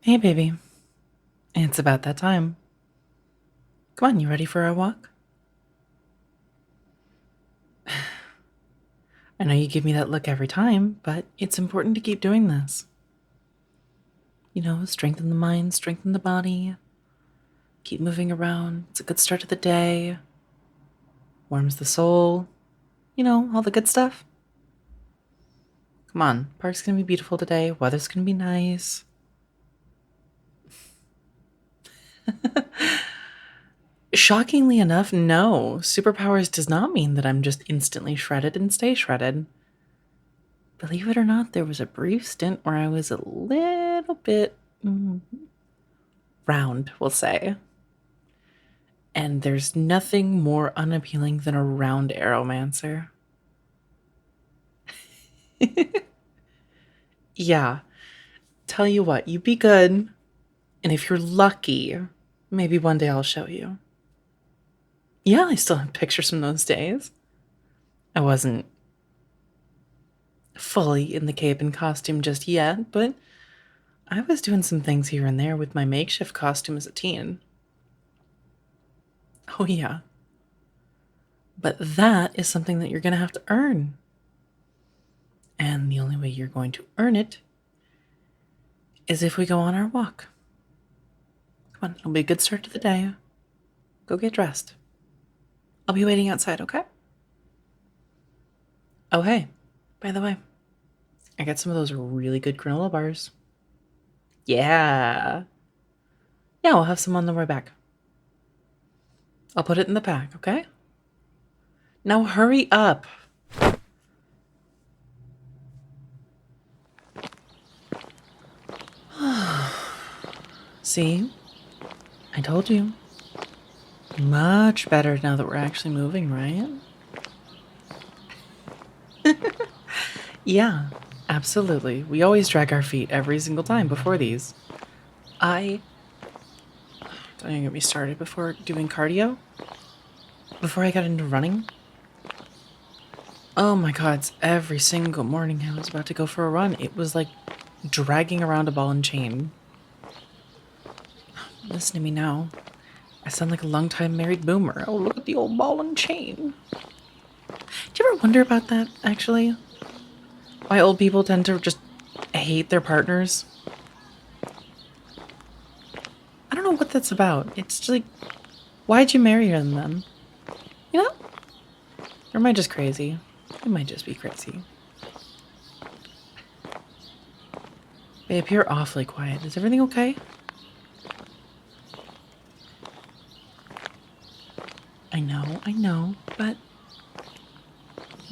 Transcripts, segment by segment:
Hey, baby. It's about that time. Come on, you ready for our walk? I know you give me that look every time, but it's important to keep doing this. Strengthen the mind, strengthen the body, keep moving around. It's a good start to the day, warms the soul, all the good stuff. Come on, park's gonna be beautiful today, weather's gonna be nice. Shockingly enough, no. Superpowers does not mean that I'm just instantly shredded and stay shredded. Believe it or not, there was a brief stint where I was a little bit round, we'll say. And there's nothing more unappealing than a round aeromancer. Yeah, tell you what, you be good. And if you're lucky, maybe one day I'll show you. Yeah, I still have pictures from those days. I wasn't fully in the cape and costume just yet, but I was doing some things here and there with my makeshift costume as a teen. Oh, yeah. But that is something that you're going to have to earn. And the only way you're going to earn it is if we go on our walk. Come on, it'll be a good start to the day. Go get dressed. I'll be waiting outside, okay? Oh, hey, by the way, I got some of those really good granola bars. Yeah. Yeah, we'll have some on the way back. I'll put it in the pack, okay? Now hurry up. See? I told you. Much better now that we're actually moving, right? Yeah, absolutely. We always drag our feet every single time before these. Don't even get me started before doing cardio. Before I got into running. Oh my god, every single morning I was about to go for a run. It was like dragging around a ball and chain. Listen to me now. I sound like a long-time married boomer. Oh, look at the old ball and chain. Do you ever wonder about that, actually? Why old people tend to just hate their partners? I don't know what that's about. It's just like, why'd you marry him then? You know? Or am I just crazy? I might just be crazy. Babe, you're awfully quiet. Is everything okay? I know, but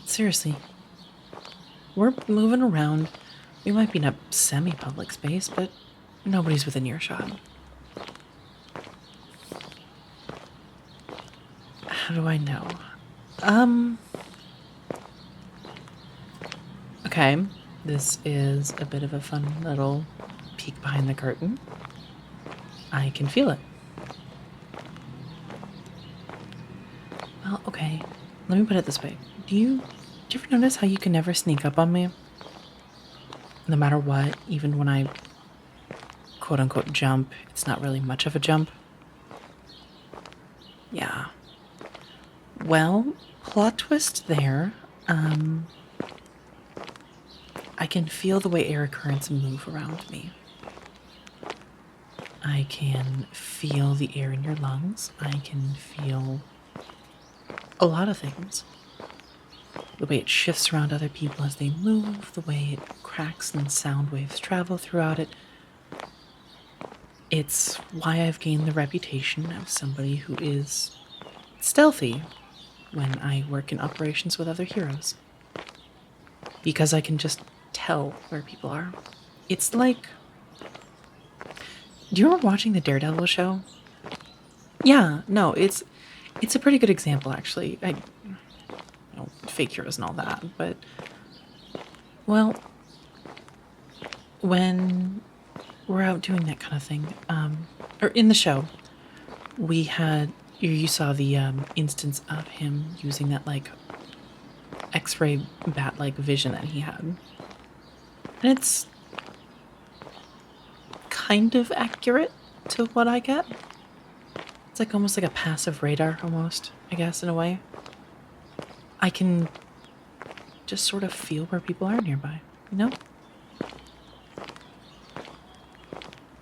seriously, we're moving around. We might be in a semi-public space, but nobody's within earshot. How do I know? Okay, this is a bit of a fun little peek behind the curtain. I can feel it. Well, okay, let me put it this way. Do you ever notice how you can never sneak up on me? No matter what, even when I quote unquote jump, it's not really much of a jump. Yeah. Well, plot twist there. I can feel the way air currents move around me. I can feel the air in your lungs. I can feel a lot of things. The way it shifts around other people as they move, the way it cracks and sound waves travel throughout it. It's why I've gained the reputation of somebody who is stealthy when I work in operations with other heroes. Because I can just tell where people are. It's like... Do you remember watching the Daredevil show? Yeah, no, it's a pretty good example, actually. Fake heroes and all that, but... Well, when we're out doing that kind of thing, or in the show, we had... You saw the instance of him using that, like, X-ray bat-like vision that he had. And it's kind of accurate to what I get. It's like almost like a passive radar, almost, I guess, in a way. I can just sort of feel where people are nearby, you know?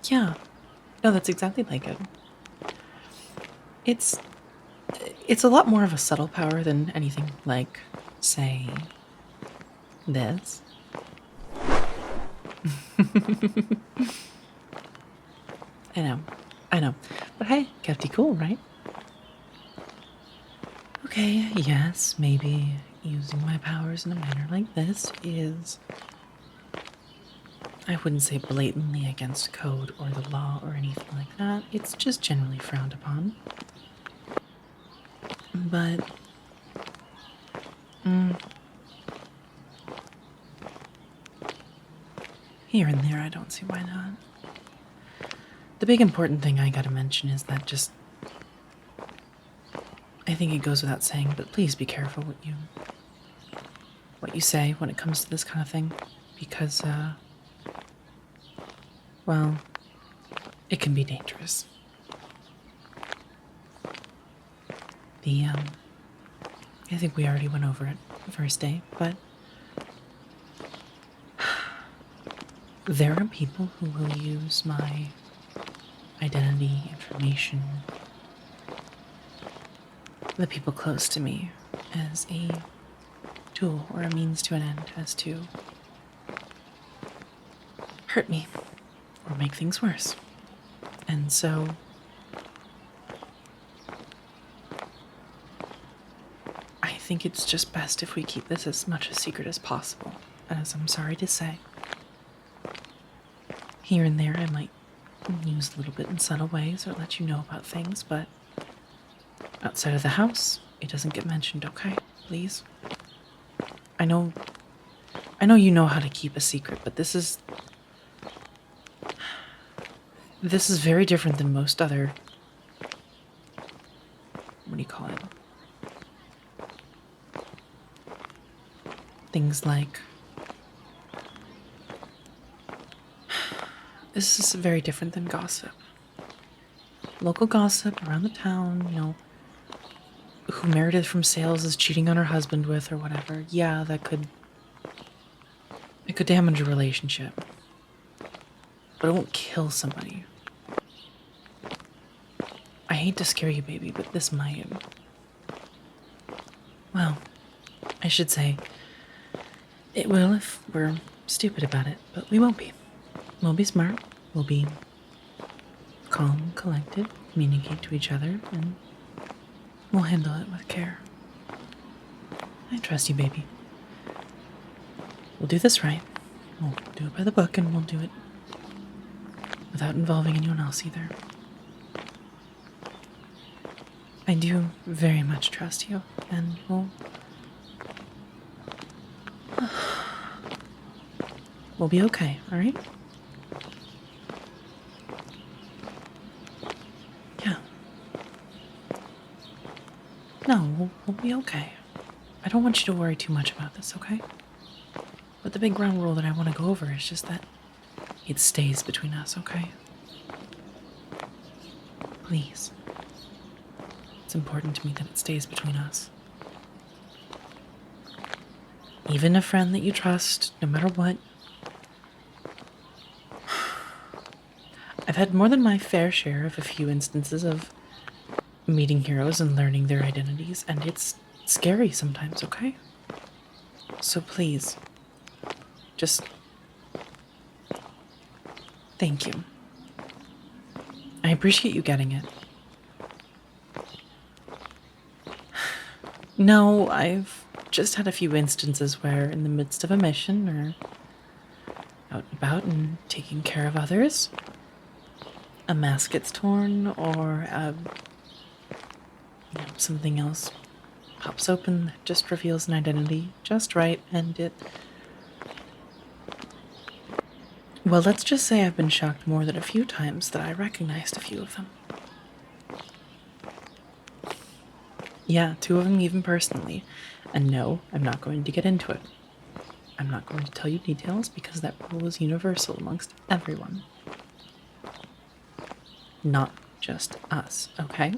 Yeah. No, that's exactly like it. It's it's a lot more of a subtle power than anything like, say, this. I know. I know. But hey, kept you cool, right? Okay, yes, maybe using my powers in a manner like this is, I wouldn't say blatantly against code or the law or anything like that. It's just generally frowned upon. But, here and there, I don't see why not. The big important thing I gotta mention is that just, I think it goes without saying, but please be careful what you say when it comes to this kind of thing, because, well, it can be dangerous. I think we already went over it the first day, but there are people who will use my identity, information, the people close to me, as a tool or a means to an end, as to hurt me or make things worse. And so I think it's just best if we keep this as much a secret as possible, as I'm sorry to say. Here and there I might use a little bit in subtle ways or let you know about things, but outside of the house, it doesn't get mentioned, okay? Please? I know you know how to keep a secret, but this is very different than most other, what do you call it? Things like, this is very different than gossip. Local gossip around the town, you know, who Meredith from sales is cheating on her husband with or whatever. Yeah, it could damage a relationship. But it won't kill somebody. I hate to scare you, baby, but this might. Well, I should say, it will if we're stupid about it, but we won't be. We'll be smart. We'll be calm, collected, communicate to each other, and we'll handle it with care. I trust you, baby. We'll do this right. We'll do it by the book, and we'll do it without involving anyone else either. I do very much trust you, and we'll be okay, alright? Yeah. No, we'll be okay. I don't want you to worry too much about this, okay? But the big ground rule that I want to go over is just that it stays between us, okay? Please. It's important to me that it stays between us. Even a friend that you trust, no matter what. I've had more than my fair share of a few instances of meeting heroes and learning their identities, and it's scary sometimes, okay? So please, just thank you. I appreciate you getting it. No, I've just had a few instances where in the midst of a mission or out and about and taking care of others, a mask gets torn or something else pops open that just reveals an identity just right, and well, let's just say I've been shocked more than a few times that I recognized a few of them. Yeah, 2 of them even personally. And no, I'm not going to get into it. I'm not going to tell you details because that rule is universal amongst everyone. not just us, okay?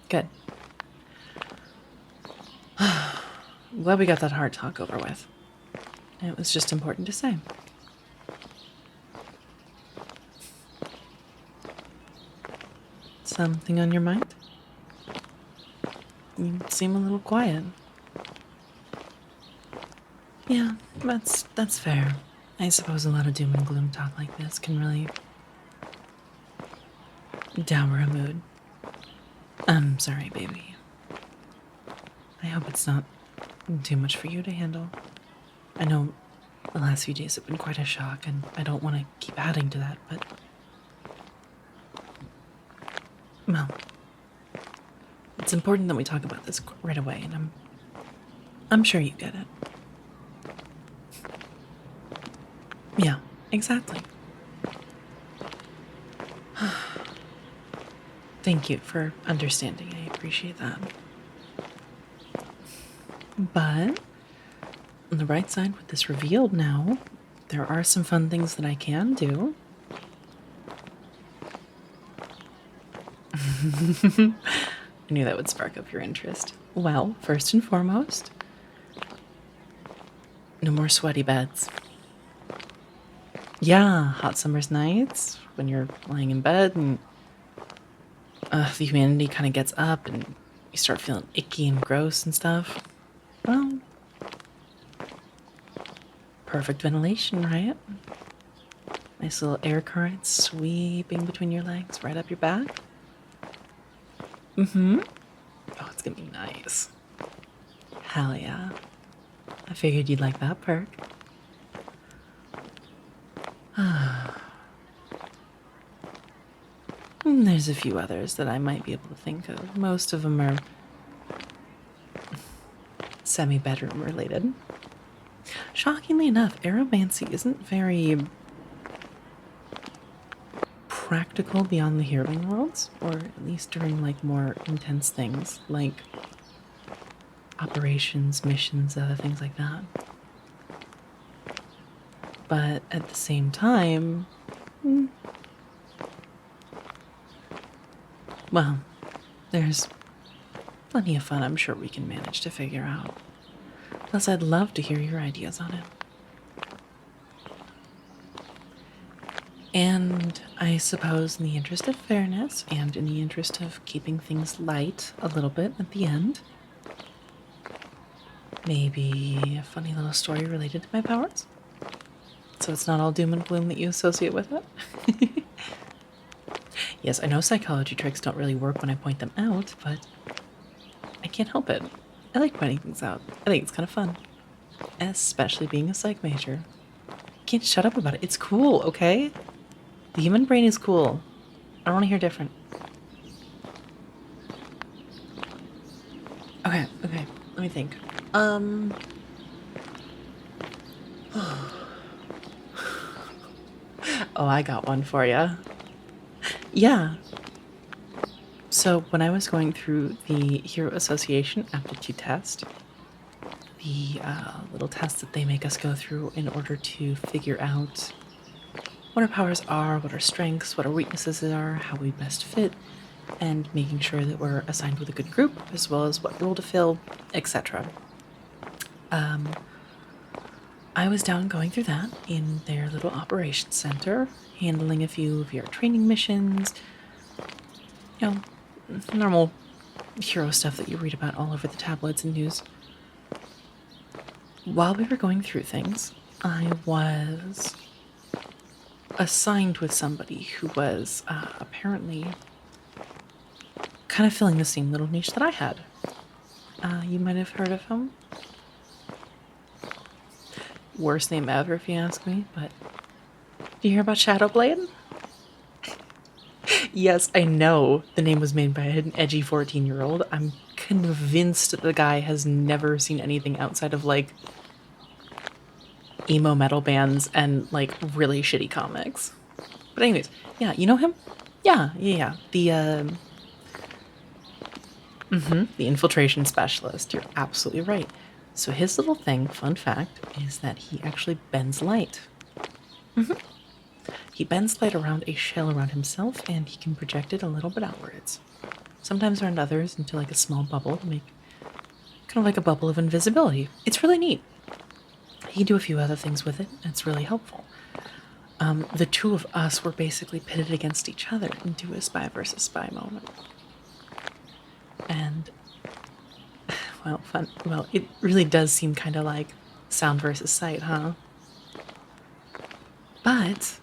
Good. Glad we got that hard talk over with. It was just important to say. Something on your mind? You seem a little quiet. Yeah, that's fair. I suppose a lot of doom and gloom talk like this can really dour a mood. I'm sorry, baby. I hope it's not too much for you to handle. I know the last few days have been quite a shock, and I don't want to keep adding to that, but... Well, it's important that we talk about this right away, and I'm sure you get it. Yeah, exactly. Thank you for understanding. I appreciate that. But on the bright side, with this revealed now, there are some fun things that I can do. I knew that would spark up your interest. Well, first and foremost, no more sweaty beds. Yeah, hot summer's nights when you're lying in bed and the humidity kind of gets up and you start feeling icky and gross and stuff. Well, perfect ventilation, right? Nice little air current sweeping between your legs, right up your back. Mm-hmm. Oh, it's gonna be nice. Hell yeah. I figured you'd like that perk. There's a few others that I might be able to think of. Most of them are semi-bedroom related. Shockingly enough, aeromancy isn't very practical beyond the healing worlds, or at least during like more intense things like operations, missions, other things like that. But at the same time, well, there's plenty of fun I'm sure we can manage to figure out. Plus, I'd love to hear your ideas on it. And I suppose in the interest of fairness and in the interest of keeping things light a little bit at the end, maybe a funny little story related to my powers? So it's not all doom and gloom that you associate with it? Yes, I know psychology tricks don't really work when I point them out, but I can't help it. I like pointing things out. I think it's kind of fun. Especially being a psych major. Can't shut up about it. It's cool, okay? The human brain is cool. I don't want to hear different. Okay. Let me think. Oh, I got one for you. Yeah. So when I was going through the Hero Association aptitude test, the little test that they make us go through in order to figure out what our powers are, what our strengths, what our weaknesses are, how we best fit, and making sure that we're assigned with a good group, as well as what role to fill, etc. I was down going through that in their little operations center, handling a few of your training missions, you know, normal hero stuff that you read about all over the tabloids and news. While we were going through things, I was assigned with somebody who was apparently kind of filling the same little niche that I had. You might have heard of him. Worst name ever, if you ask me, but do you hear about Shadowblade? Yes, I know the name was made by an edgy 14-year-old. I'm convinced the guy has never seen anything outside of like emo metal bands and like really shitty comics. But anyways, yeah, you know him? Yeah. The infiltration specialist. You're absolutely right. So his little thing, fun fact, is that he actually bends light. He He bends light around a shell around himself, and he can project it a little bit outwards. Sometimes around others into like a small bubble to make kind of like a bubble of invisibility. It's really neat. He can do a few other things with it, and it's really helpful. The two of us were basically pitted against each other into a spy versus spy moment. And, well, fun. Well, it really does seem kind of like sound versus sight, huh? But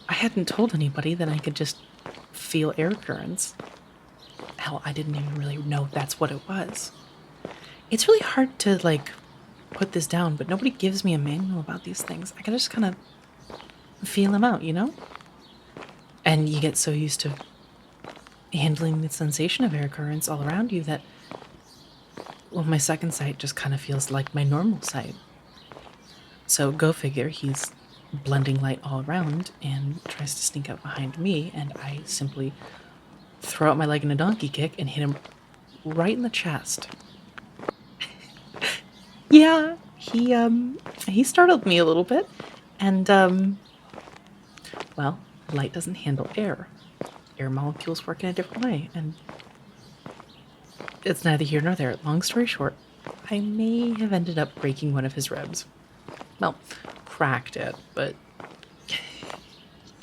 I hadn't told anybody that I could just feel air currents. Hell, I didn't even really know that's what it was. It's really hard to, like, put this down, but nobody gives me a manual about these things. I gotta just kind of feel them out, you know? And you get so used to handling the sensation of air currents all around you that, well, my second sight just kind of feels like my normal sight. So go figure, he's blending light all around and tries to sneak up behind me, and I simply throw out my leg in a donkey kick and hit him right in the chest. Yeah, he startled me a little bit, and well, light doesn't handle air. Air molecules work in a different way, and it's neither here nor there. Long story short, I may have ended up breaking one of his ribs. Well, cracked it, but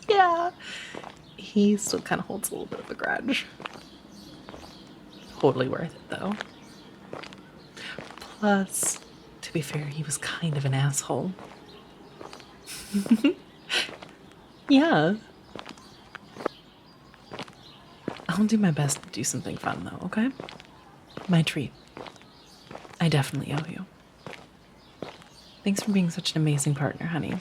yeah, he still kind of holds a little bit of a grudge. Totally worth it, though. Plus, to be fair, he was kind of an asshole. Yeah. I'll do my best to do something fun, though, okay? My treat. I definitely owe you. Thanks for being such an amazing partner, honey.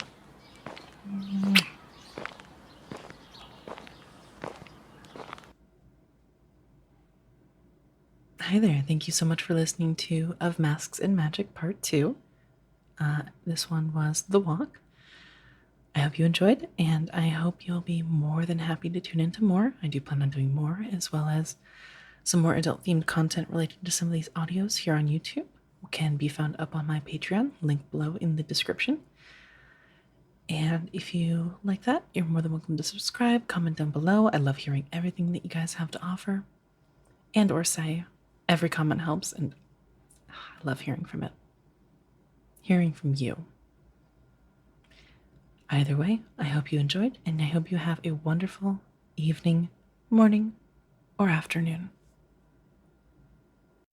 Hi there. Thank you so much for listening to Of Masks and Magic Part 2. This one was The Walk. I hope you enjoyed, and I hope you'll be more than happy to tune into more. I do plan on doing more, as well as some more adult-themed content related to some of these audios here on YouTube. Can be found up on my Patreon, link below in the description. And if you like that, you're more than welcome to subscribe, comment down below. I love hearing everything that you guys have to offer. And or say, every comment helps, and I love hearing from it. Hearing from you. Either way, I hope you enjoyed, and I hope you have a wonderful evening, morning, or afternoon.